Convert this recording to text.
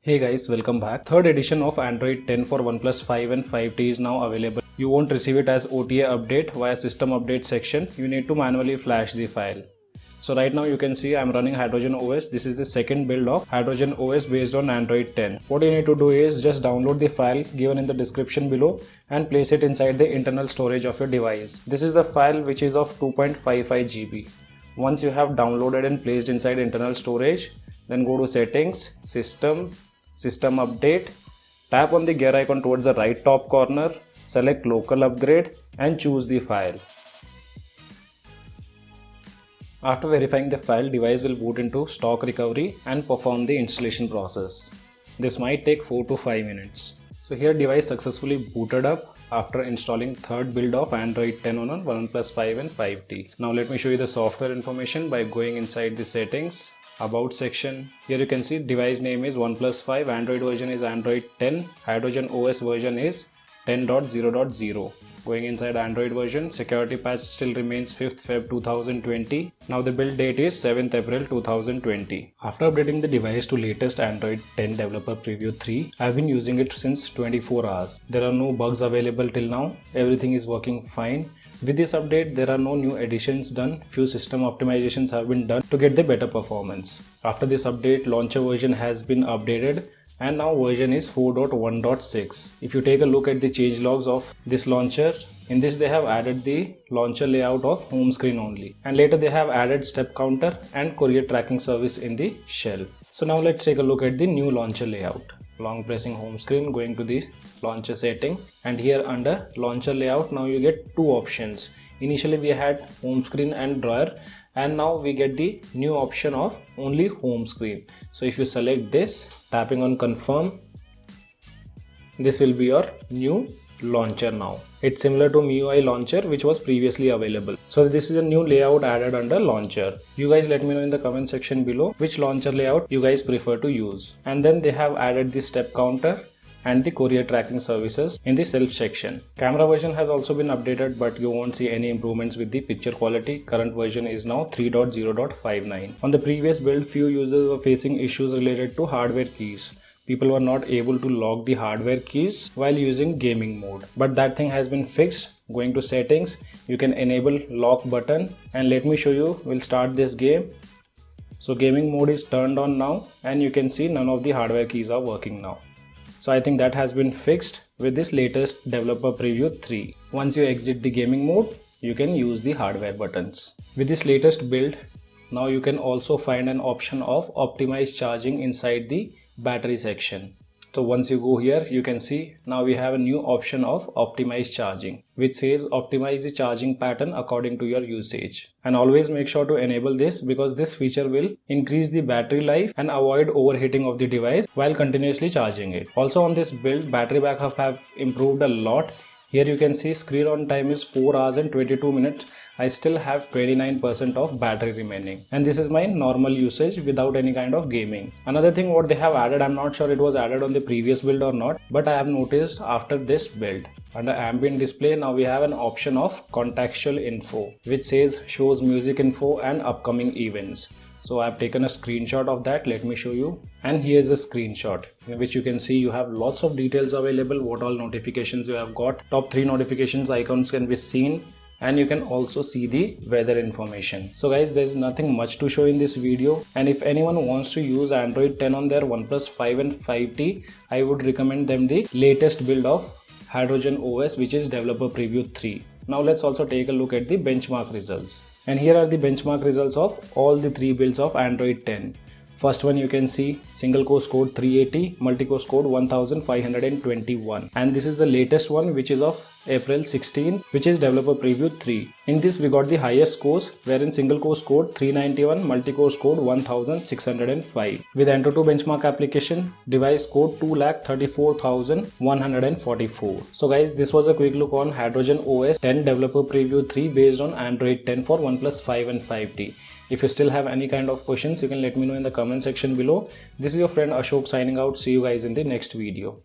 Hey guys, welcome back. Third edition of Android 10 for OnePlus 5 and 5T is now available. You won't receive it as OTA update via system update section. You need to manually flash the file. So right now you can see I'm running Hydrogen OS. This is the second build of Hydrogen OS based on Android 10. What you need to do is just download the file given in the description below and place it inside the internal storage of your device. This is the file which is of 2.55 GB. Once you have downloaded and placed inside internal storage, then go to settings, system update, tap on the gear icon towards the right top corner, select local upgrade and choose the file. After verifying the file, device will boot into stock recovery and perform the installation process. This might take 4 to 5 minutes. So here device successfully booted up after installing third build of Android 10 on OnePlus 5 and 5T. Now let me show you the software information by going inside the settings, about section. Here you can see device name is OnePlus 5, Android version is Android 10, Hydrogen OS version is 10.0.0. Going inside Android version, security patch still remains 5th Feb 2020. Now the build date is 7th April 2020. After updating the device to latest Android 10 Developer Preview 3, I have been using it since 24 hours. There are no bugs available till now. Everything is working fine. With this update, there are no new additions done. Few system optimizations have been done to get the better performance. After this update, launcher version has been updated and now version is 4.1.6. If you take a look at the changelogs of this launcher, in this they have added the launcher layout of home screen only, and later they have added step counter and courier tracking service in the shell. So now let's take a look at the new launcher layout. Long pressing home screen, going to the launcher setting, and here under launcher layout now you get two options. Initially we had home screen and drawer, and now we get the new option of only home screen. So if you select this, tapping on confirm, this will be your new launcher now. It's similar to MIUI launcher which was previously available. So this is a new layout added under launcher. You guys let me know in the comment section below which launcher layout you guys prefer to use. And then they have added the step counter and the courier tracking services in the self section. Camera version has also been updated, but you won't see any improvements with the picture quality. Current version is now 3.0.59. On the previous build, few users were facing issues related to hardware keys. People were not able to lock the hardware keys while using gaming mode, but that thing has been fixed. Going to settings, you can enable lock button, and let me show you. We'll start this game. So gaming mode is turned on now, and you can see none of the hardware keys are working now. So I think that has been fixed with this latest developer preview 3. Once you exit the gaming mode, you can use the hardware buttons. With this latest build, now you can also find an option of optimized charging inside the battery section. So once you go here, you can see now we have a new option of optimized charging, which says optimize the charging pattern according to your usage. And always make sure to enable this, because this feature will increase the battery life and avoid overheating of the device while continuously charging it. Also on this build, battery backup have improved a lot. Here you can see screen on time is 4 hours and 22 minutes. I still have 29% of battery remaining, and this is my normal usage without any kind of gaming. Another thing what they have added, I'm not sure it was added on the previous build or not, but I have noticed after this build, under ambient display now we have an option of contextual info, which says shows music info and upcoming events. So I have taken a screenshot of that. Let me show you. And here's a screenshot in which you can see you have lots of details available, what all notifications you have got. Top 3 notifications icons can be seen, and you can also see the weather information. So guys, there's nothing much to show in this video, and if anyone wants to use Android 10 on their OnePlus 5 and 5T, I would recommend them the latest build of Hydrogen OS, which is Developer Preview 3. Now let's also take a look at the benchmark results. And here are the benchmark results of all the 3 builds of Android 10. First one you can see single core scored 380, multi-core scored 1521, and this is the latest one which is of April 16, which is Developer Preview 3. In this we got the highest scores, wherein single core scored 391, multi-core scored 1605. With Antutu benchmark application, device scored 2,34,144. So guys, this was a quick look on Hydrogen OS 10 Developer Preview 3 based on Android 10 for OnePlus 5 and 5T. If you still have any kind of questions, you can let me know in the comment section below. This is your friend Ashok signing out. See you guys in the next video.